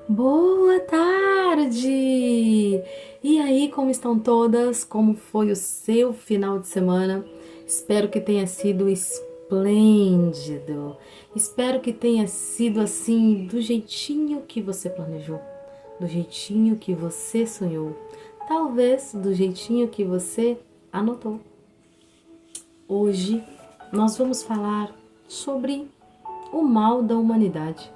Boa tarde! E aí, como estão todas? Como foi o seu final de semana? Espero que tenha sido esplêndido. Espero que tenha sido assim, do jeitinho que você planejou, do jeitinho que você sonhou, talvez do jeitinho que você anotou. Hoje nós vamos falar sobre o mal da humanidade.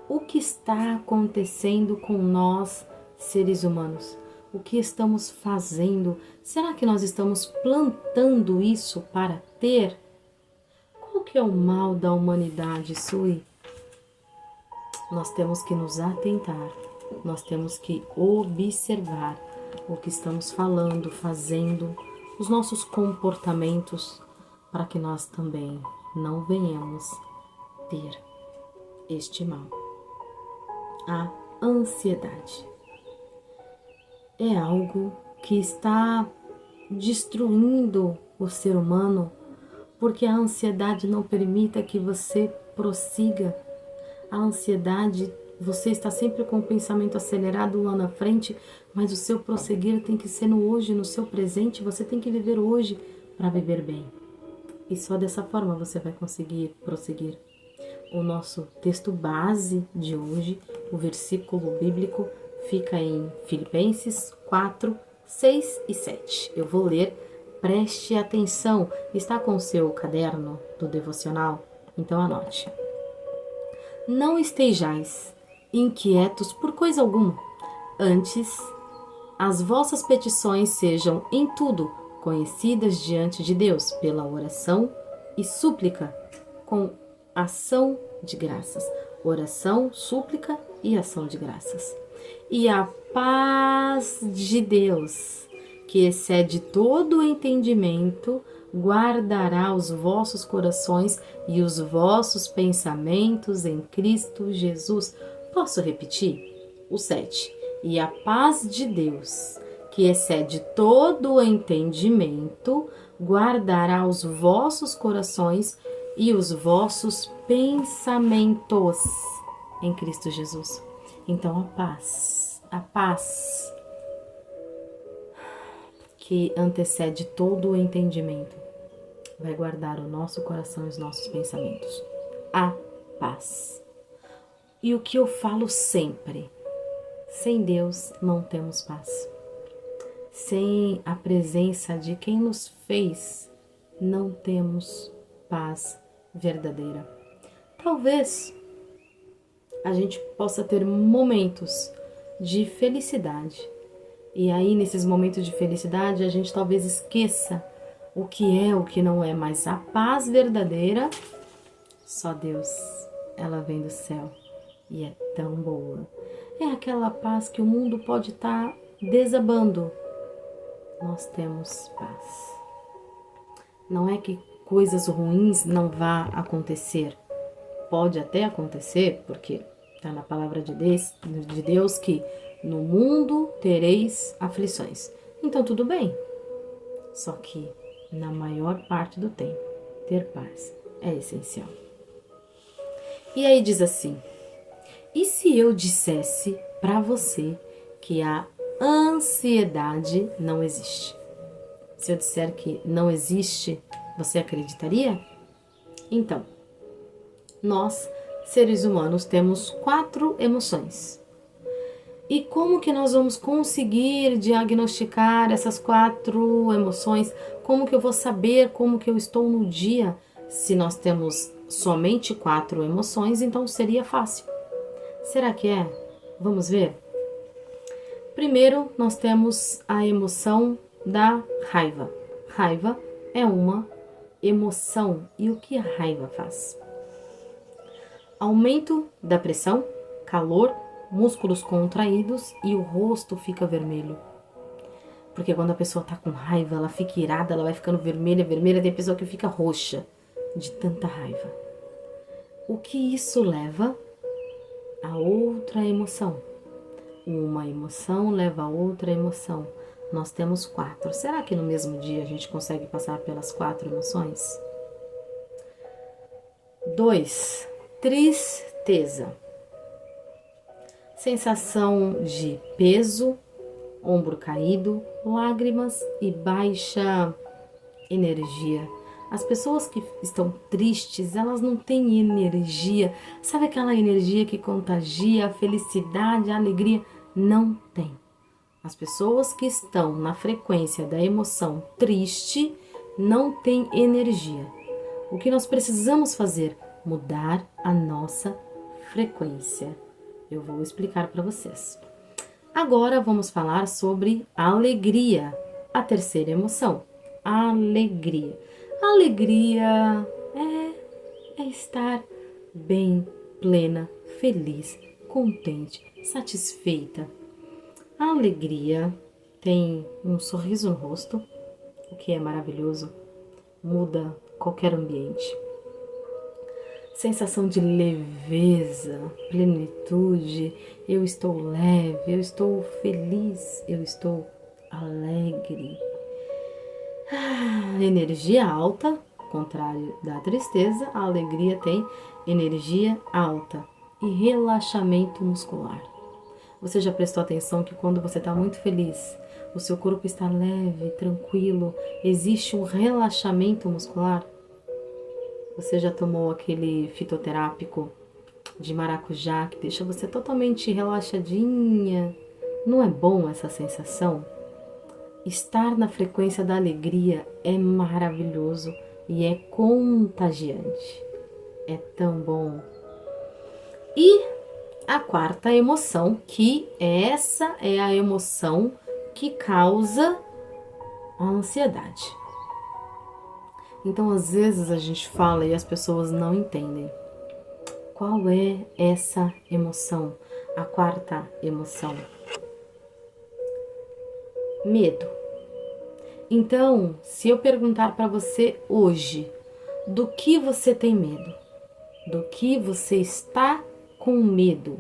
O que está acontecendo com nós, seres humanos? O que estamos fazendo? Será que nós estamos plantando isso para ter? Qual que é o mal da humanidade, Sui? Nós temos que nos atentar, nós temos que observar o que estamos falando, fazendo, os nossos comportamentos, para que nós também não venhamos ter este mal. A ansiedade é algo que está destruindo o ser humano, porque a ansiedade não permite que você prossiga. A ansiedade, você está sempre com o pensamento acelerado lá na frente, mas o seu prosseguir tem que ser no hoje, no seu presente. Você tem que viver hoje para viver bem. E só dessa forma você vai conseguir prosseguir. O nosso texto base de hoje, o versículo bíblico, fica em Filipenses 4, 6 e 7. Eu vou ler, preste atenção. Está com o seu caderno do devocional? Então anote. Não estejais inquietos por coisa alguma. Antes, as vossas petições sejam em tudo conhecidas diante de Deus pela oração e súplica com ação de graças. Oração, súplica e ação de graças. E a paz de Deus, que excede todo o entendimento, guardará os vossos corações e os vossos pensamentos em Cristo Jesus. Posso repetir? O 7. E a paz de Deus, que excede todo o entendimento, guardará os vossos corações e os vossos pensamentos em Cristo Jesus. Então a paz que antecede todo o entendimento, vai guardar o nosso coração e os nossos pensamentos. A paz. E o que eu falo sempre, sem Deus não temos paz. Sem a presença de quem nos fez, não temos paz verdadeira. Talvez a gente possa ter momentos de felicidade. E aí, nesses momentos de felicidade, a gente talvez esqueça o que é, o que não é. Mas a paz verdadeira, só Deus, ela vem do céu. E é tão boa. É aquela paz que o mundo pode estar desabando. Nós temos paz. Não é que coisas ruins não vá acontecer. Pode até acontecer, porque está na palavra de Deus que no mundo tereis aflições. Então tudo bem. Só que na maior parte do tempo, ter paz é essencial. E aí diz assim: e se eu dissesse para você que a ansiedade não existe? Se eu disser que não existe, você acreditaria? Então, nós, seres humanos, temos 4 emoções. E como que nós vamos conseguir diagnosticar essas 4 emoções? Como que eu vou saber como que eu estou no dia? Se nós temos somente 4 emoções, então seria fácil. Será que é? Vamos ver? Primeiro, nós temos a emoção da raiva. Raiva é uma emoção. E o que a raiva faz? Aumento da pressão, calor, músculos contraídos e o rosto fica vermelho. Porque quando a pessoa tá com raiva, ela fica irada, ela vai ficando vermelha, vermelha, tem pessoa que fica roxa de tanta raiva. O que isso leva a outra emoção? Uma emoção leva a outra emoção. Nós temos 4. Será que no mesmo dia a gente consegue passar pelas 4 emoções? 2. Tristeza. sensação de peso, ombro caído, lágrimas e baixa energia. As pessoas que estão tristes, elas não têm energia. Sabe aquela energia que contagia a felicidade, a alegria? Não tem. As pessoas que estão na frequência da emoção triste não têm energia. O que nós precisamos fazer? Mudar a nossa frequência. Eu vou explicar para vocês. Agora vamos falar sobre alegria, a terceira emoção. Alegria. Alegria é estar bem, plena, feliz, contente, satisfeita. A alegria tem um sorriso no rosto, o que é maravilhoso, muda qualquer ambiente. Sensação de leveza, plenitude, eu estou leve, eu estou feliz, eu estou alegre. Energia alta, contrário da tristeza, a alegria tem energia alta e relaxamento muscular. Você já prestou atenção que quando você está muito feliz, o seu corpo está leve, tranquilo, existe um relaxamento muscular? Você já tomou aquele fitoterápico de maracujá que deixa você totalmente relaxadinha? Não é bom essa sensação? Estar na frequência da alegria é maravilhoso e é contagiante. É tão bom. E a quarta emoção, que essa é a emoção que causa a ansiedade. Então, às vezes a gente fala e as pessoas não entendem. Qual é essa emoção? A quarta emoção. Medo. Então, se eu perguntar para você hoje, do que você tem medo? Do que você está com medo?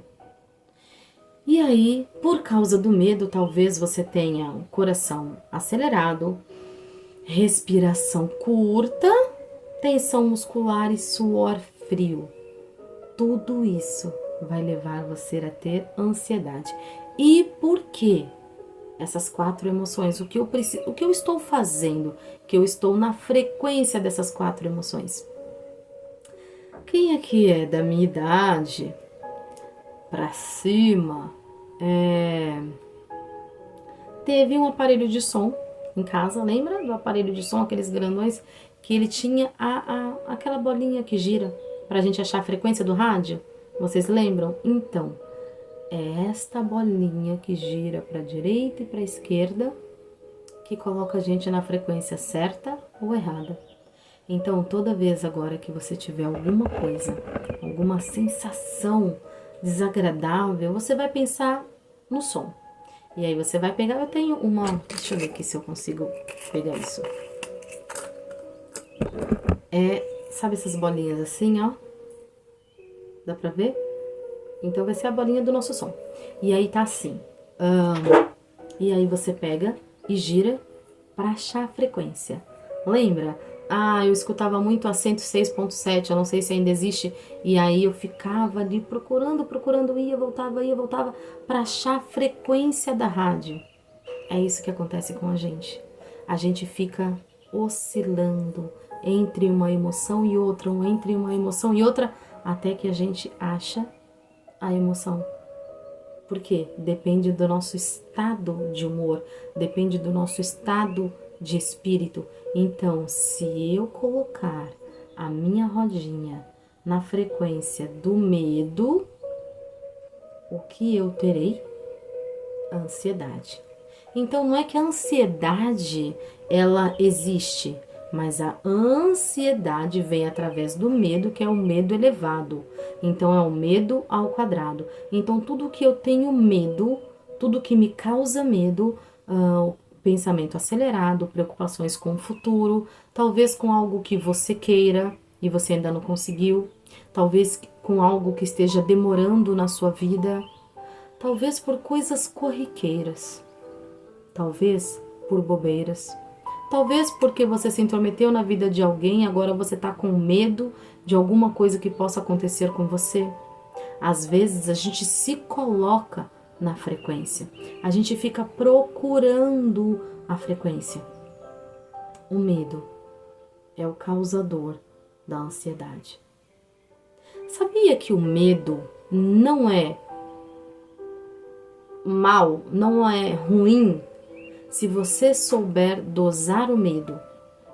E aí, por causa do medo, talvez você tenha um coração acelerado, respiração curta, tensão muscular e suor frio. Tudo isso vai levar você a ter ansiedade. E por quê? Essas quatro emoções, o que eu estou fazendo, que eu estou na frequência dessas quatro emoções. Quem aqui é da minha idade para cima, teve um aparelho de som em casa, lembra do aparelho de som, aqueles grandões que ele tinha aquela bolinha que gira para a gente achar a frequência do rádio? Vocês lembram? Então, é esta bolinha que gira para a direita e para a esquerda que coloca a gente na frequência certa ou errada. Então, toda vez agora que você tiver alguma coisa, alguma sensação desagradável, você vai pensar no som. E aí você vai pegar, eu tenho uma, deixa eu ver aqui se eu consigo pegar isso. Sabe essas bolinhas assim, ó? Dá pra ver? Então vai ser a bolinha do nosso som. E aí tá assim. E aí você pega e gira para achar a frequência. Lembra? Eu escutava muito a 106.7, eu não sei se ainda existe. E aí eu ficava ali procurando, ia, voltava, para achar a frequência da rádio. É isso que acontece com a gente. A gente fica oscilando entre uma emoção e outra, até que a gente acha a emoção. Por quê? Depende do nosso estado de humor, depende do nosso estado de espírito. Então, se eu colocar a minha rodinha na frequência do medo, o que eu terei? Ansiedade. Então, não é que a ansiedade, ela existe, mas a ansiedade vem através do medo, que é o medo elevado. Então, é o medo ao quadrado. Então, tudo que eu tenho medo, tudo que me causa medo, pensamento acelerado, preocupações com o futuro, talvez com algo que você queira e você ainda não conseguiu, talvez com algo que esteja demorando na sua vida, talvez por coisas corriqueiras, talvez por bobeiras, talvez porque você se intrometeu na vida de alguém, agora você está com medo de alguma coisa que possa acontecer com você. Às vezes a gente se coloca na frequência, a gente fica procurando a frequência. O medo é o causador da ansiedade. Sabia que o medo não é mal, não é ruim, se você souber dosar o medo,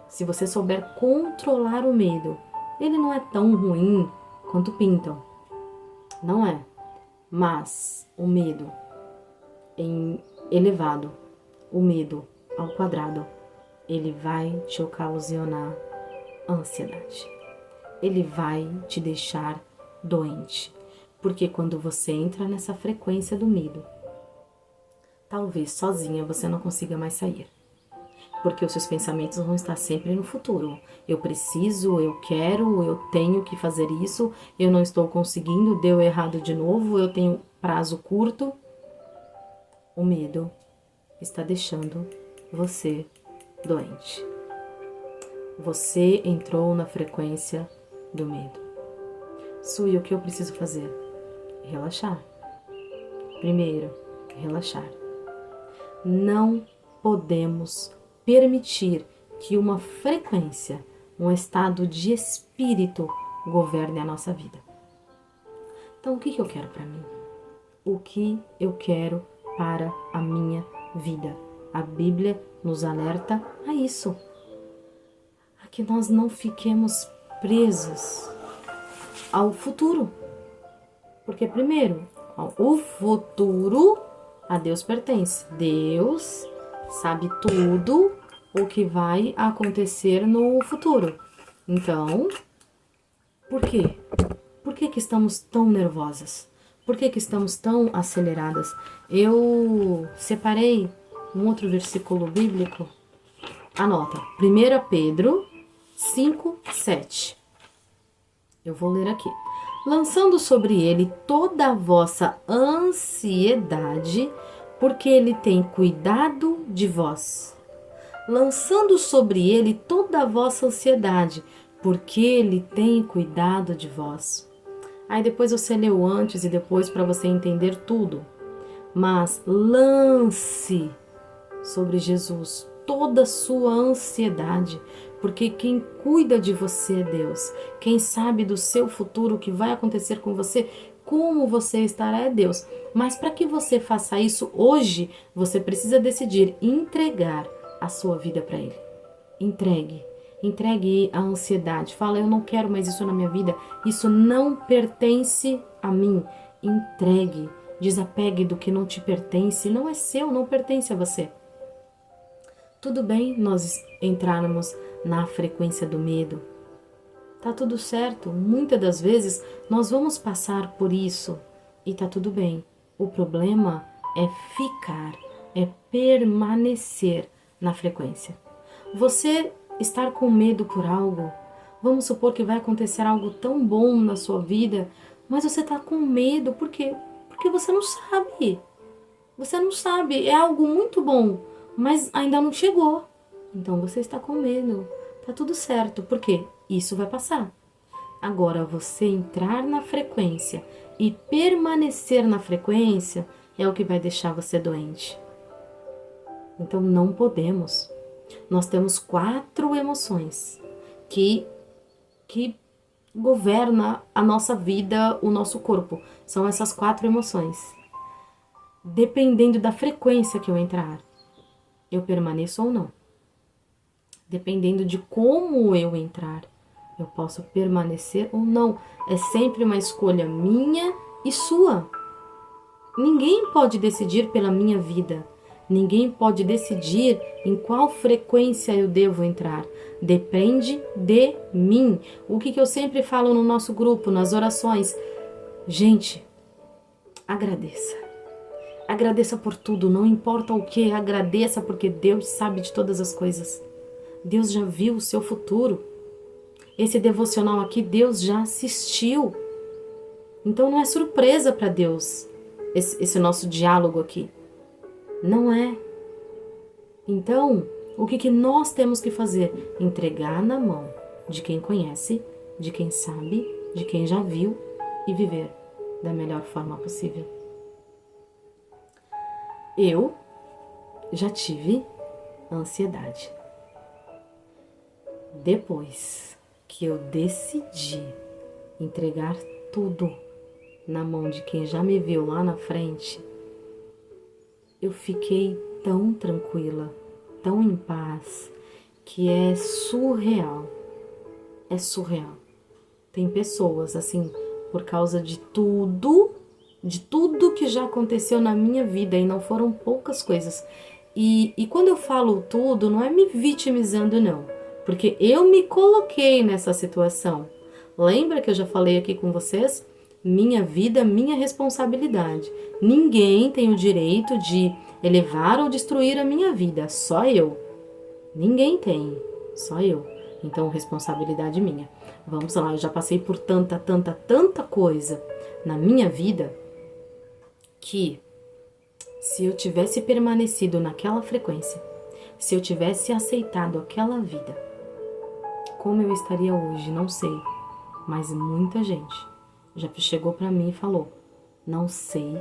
se você souber controlar o medo? Ele não é tão ruim quanto pintam, não é. Mas o medo em elevado, o medo ao quadrado, ele vai te ocasionar ansiedade. Ele vai te deixar doente. Porque quando você entra nessa frequência do medo, talvez sozinha você não consiga mais sair. Porque os seus pensamentos vão estar sempre no futuro. Eu preciso, eu quero, eu tenho que fazer isso, eu não estou conseguindo, deu errado de novo, eu tenho prazo curto. O medo está deixando você doente. Você entrou na frequência do medo. Sui, o que eu preciso fazer? Relaxar. Primeiro, relaxar. Não podemos permitir que uma frequência, um estado de espírito governe a nossa vida. Então, o que eu quero para mim? O que eu quero para a minha vida? A Bíblia nos alerta a isso. A que nós não fiquemos presos ao futuro. Porque, primeiro, o futuro a Deus pertence. Deus sabe tudo o que vai acontecer no futuro. Então, por quê? Por que estamos tão nervosas? Por que estamos tão aceleradas? Eu separei um outro versículo bíblico. Anota, 1 Pedro 5:7. Eu vou ler aqui. Lançando sobre ele toda a vossa ansiedade, porque ele tem cuidado de vós. Lançando sobre ele toda a vossa ansiedade, porque ele tem cuidado de vós. Aí depois você leu antes e depois para você entender tudo. Mas lance sobre Jesus toda a sua ansiedade, porque quem cuida de você é Deus. Quem sabe do seu futuro, o que vai acontecer com você, como você estará é Deus. Mas para que você faça isso hoje, você precisa decidir entregar a sua vida para Ele. Entregue a ansiedade. Fala, eu não quero mais isso na minha vida. Isso não pertence a mim. Entregue. Desapegue do que não te pertence. Não é seu, não pertence a você. Tudo bem nós entrarmos na frequência do medo. Tá tudo certo. Muitas das vezes nós vamos passar por isso e tá tudo bem. O problema é ficar, é permanecer na frequência. Você estar com medo por algo, vamos supor que vai acontecer algo tão bom na sua vida, mas você tá com medo, por quê? Porque você não sabe. Você não sabe, é algo muito bom, mas ainda não chegou. Então você está com medo. Tá tudo certo, porque isso vai passar. Agora, você entrar na frequência e permanecer na frequência é o que vai deixar você doente. Então não podemos. Nós temos 4 emoções que governam a nossa vida, o nosso corpo. São essas 4 emoções. Dependendo da frequência que eu entrar, eu permaneço ou não. Dependendo de como eu entrar, eu posso permanecer ou não. É sempre uma escolha minha e sua. Ninguém pode decidir pela minha vida. Ninguém pode decidir em qual frequência eu devo entrar. Depende de mim. O que eu sempre falo no nosso grupo, nas orações. Gente, agradeça. Agradeça por tudo, não importa o que, agradeça porque Deus sabe de todas as coisas. Deus já viu o seu futuro. Esse devocional aqui, Deus já assistiu. Então não é surpresa para Deus esse nosso diálogo aqui. Não é. Então, o que nós temos que fazer? Entregar na mão de quem conhece, de quem sabe, de quem já viu e viver. da melhor forma possível. Eu já tive ansiedade. Depois que eu decidi entregar tudo na mão de quem já me viu lá na frente, eu fiquei tão tranquila, tão em paz, que é surreal. É surreal. Tem pessoas, assim, por causa de tudo que já aconteceu na minha vida, e não foram poucas coisas. E quando eu falo tudo, não é me vitimizando, não. Porque eu me coloquei nessa situação. Lembra que eu já falei aqui com vocês? Minha vida, minha responsabilidade. Ninguém tem o direito de elevar ou destruir a minha vida, só eu. Ninguém tem, só eu. Então, responsabilidade minha. Vamos lá, eu já passei por tanta coisa na minha vida que, se eu tivesse permanecido naquela frequência, se eu tivesse aceitado aquela vida, como eu estaria hoje, não sei. Mas muita gente já chegou pra mim e falou: não sei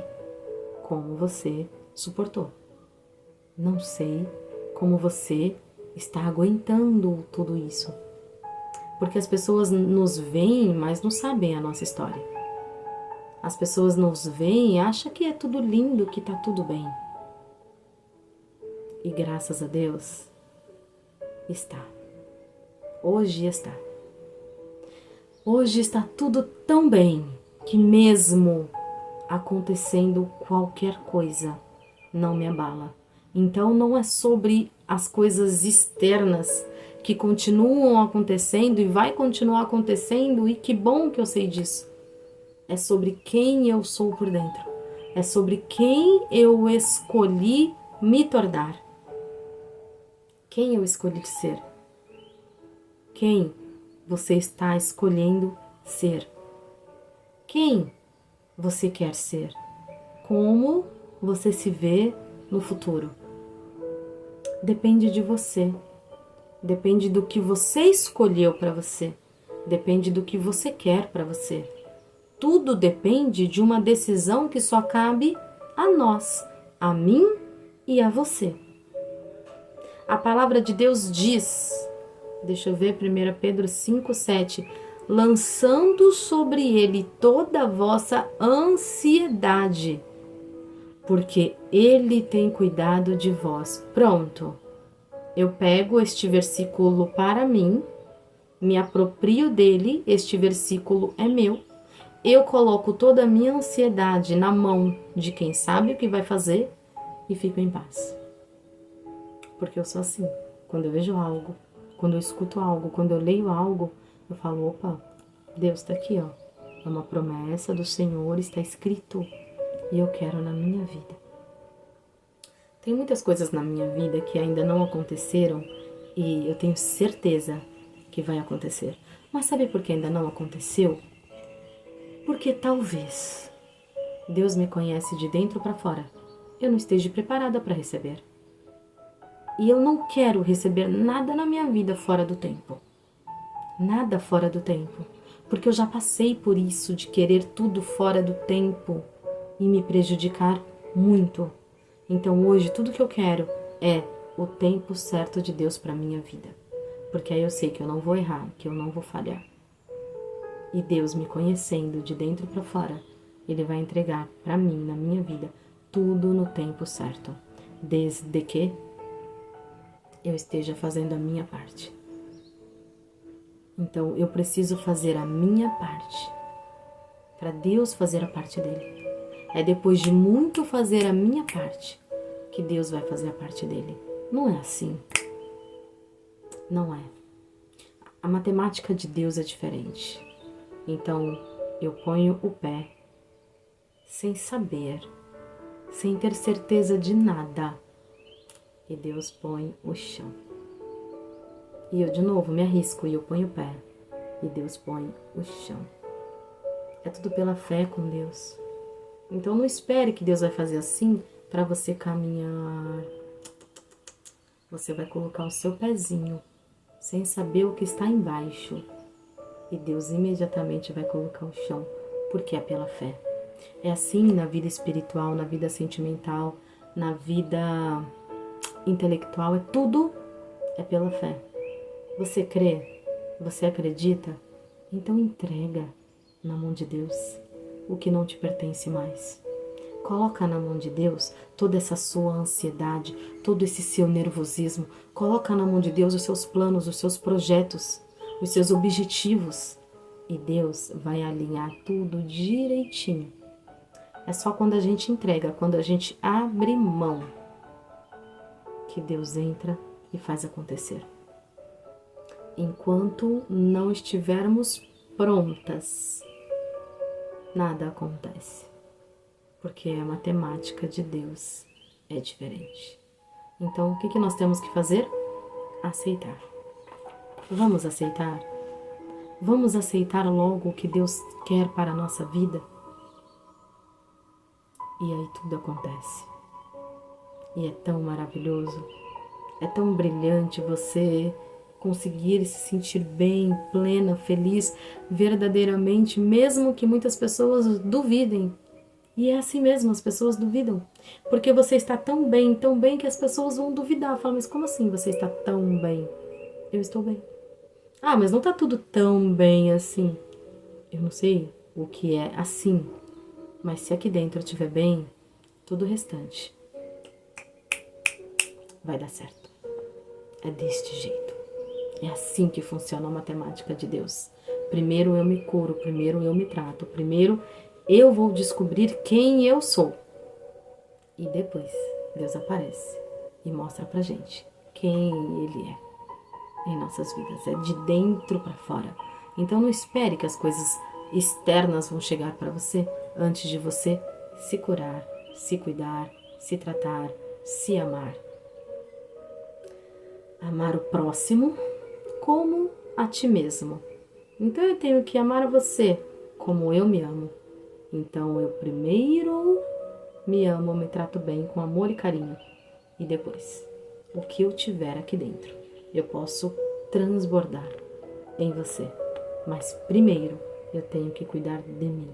como você suportou. Não sei como você está aguentando tudo isso. Porque as pessoas nos veem, mas não sabem a nossa história. As pessoas nos veem e acham que é tudo lindo, que tá tudo bem. E graças a Deus, está. Hoje está. Hoje está tudo tão bem que, mesmo acontecendo qualquer coisa, não me abala. Então não é sobre as coisas externas que continuam acontecendo e vai continuar acontecendo, e que bom que eu sei disso. É sobre quem eu sou por dentro. É sobre quem eu escolhi me tornar. Quem eu escolhi ser. Quem você está escolhendo ser. Quem você quer ser. Como você se vê no futuro. Depende de você. Depende do que você escolheu para você. Depende do que você quer para você. Tudo depende de uma decisão que só cabe a nós, a mim e a você. A palavra de Deus diz, deixa eu ver, 1 Pedro 5,7, lançando sobre ele toda a vossa ansiedade, porque ele tem cuidado de vós. Pronto. Eu pego este versículo para mim, me aproprio dele, este versículo é meu. Eu coloco toda a minha ansiedade na mão de quem sabe o que vai fazer e fico em paz. Porque eu sou assim. Quando eu vejo algo, quando eu escuto algo, quando eu leio algo, eu falo: opa, Deus está aqui, ó. É uma promessa do Senhor, está escrito, e eu quero na minha vida. Tem muitas coisas na minha vida que ainda não aconteceram e eu tenho certeza que vai acontecer. Mas sabe por que ainda não aconteceu? Porque talvez Deus me conhece de dentro para fora. Eu não esteja preparada para receber. E eu não quero receber nada na minha vida fora do tempo. Nada fora do tempo. Porque eu já passei por isso de querer tudo fora do tempo e me prejudicar muito. Então hoje tudo que eu quero é o tempo certo de Deus para minha vida. Porque aí eu sei que eu não vou errar, que eu não vou falhar. E Deus, me conhecendo de dentro para fora, Ele vai entregar para mim, na minha vida, tudo no tempo certo. Desde que eu esteja fazendo a minha parte. Então eu preciso fazer a minha parte para Deus fazer a parte dele. É depois de muito fazer a minha parte que Deus vai fazer a parte dele. Não é assim. Não é. A matemática de Deus é diferente. Então eu ponho o pé sem saber, sem ter certeza de nada. E Deus põe o chão. E eu de novo me arrisco e eu ponho o pé. E Deus põe o chão. É tudo pela fé com Deus. Então não espere que Deus vai fazer assim para você caminhar. Você vai colocar o seu pezinho sem saber o que está embaixo. E Deus imediatamente vai colocar o chão, porque é pela fé. É assim na vida espiritual, na vida sentimental, na vida intelectual, tudo é pela fé. Você crê? Você acredita? Então entrega na mão de Deus o que não te pertence mais. Coloca na mão de Deus toda essa sua ansiedade, todo esse seu nervosismo. Coloca na mão de Deus os seus planos, os seus projetos, os seus objetivos. E Deus vai alinhar tudo direitinho. É só quando a gente entrega, quando a gente abre mão, que Deus entra e faz acontecer. Enquanto não estivermos prontas, nada acontece. Porque a matemática de Deus é diferente. Então, o que nós temos que fazer? Aceitar. Vamos aceitar? Vamos aceitar logo o que Deus quer para a nossa vida? E aí tudo acontece. E é tão maravilhoso, é tão brilhante você conseguir se sentir bem, plena, feliz, verdadeiramente, mesmo que muitas pessoas duvidem. E é assim mesmo, as pessoas duvidam. Porque você está tão bem que as pessoas vão duvidar. Falam, mas como assim você está tão bem? Eu estou bem. Ah, mas não está tudo tão bem assim. Eu não sei o que é assim. Mas se aqui dentro eu estiver bem, tudo o restante vai dar certo. É deste jeito. É assim que funciona a matemática de Deus. Primeiro eu me curo, primeiro eu me trato, primeiro eu vou descobrir quem eu sou. E depois Deus aparece e mostra pra gente quem Ele é em nossas vidas. É de dentro pra fora. Então não espere que as coisas externas vão chegar pra você antes de você se curar, se cuidar, se tratar, se amar. Amar o próximo como a ti mesmo. Então eu tenho que amar você como eu me amo. Então eu primeiro me amo, me trato bem com amor e carinho. E depois, o que eu tiver aqui dentro, eu posso transbordar em você. Mas primeiro eu tenho que cuidar de mim.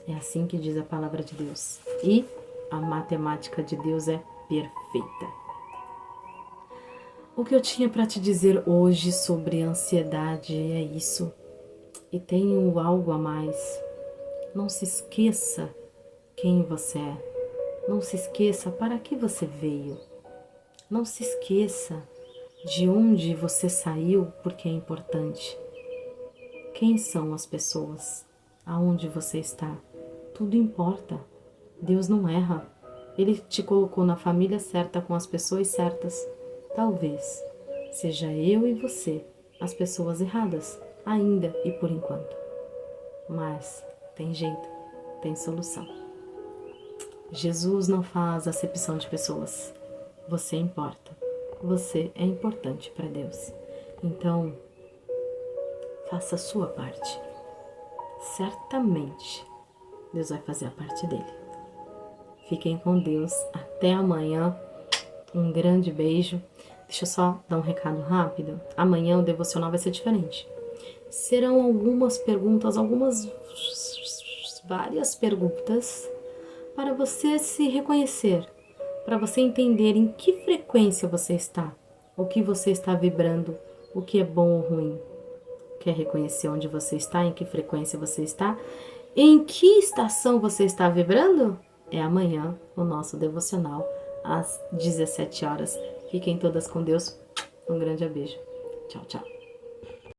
É assim que diz a palavra de Deus. E a matemática de Deus é perfeita. O que eu tinha para te dizer hoje sobre ansiedade é isso. E tenho algo a mais. Não se esqueça quem você é. Não se esqueça para que você veio. Não se esqueça de onde você saiu, porque é importante. Quem são as pessoas? Aonde você está? Tudo importa. Deus não erra. Ele te colocou na família certa, com as pessoas certas. Talvez seja eu e você as pessoas erradas, ainda e por enquanto. Mas tem jeito, tem solução. Jesus não faz acepção de pessoas. Você importa. Você é importante para Deus. Então, faça a sua parte. Certamente, Deus vai fazer a parte dele. Fiquem com Deus. Até amanhã. Um grande beijo. Deixa eu só dar um recado rápido. Amanhã o devocional vai ser diferente. Serão algumas perguntas, várias perguntas para você se reconhecer, para você entender em que frequência você está, o que você está vibrando, o que é bom ou ruim. Quer reconhecer onde você está, em que frequência você está, em que estação você está vibrando? É amanhã o nosso devocional às 17 horas. Fiquem todas com Deus. Um grande beijo. Tchau, tchau.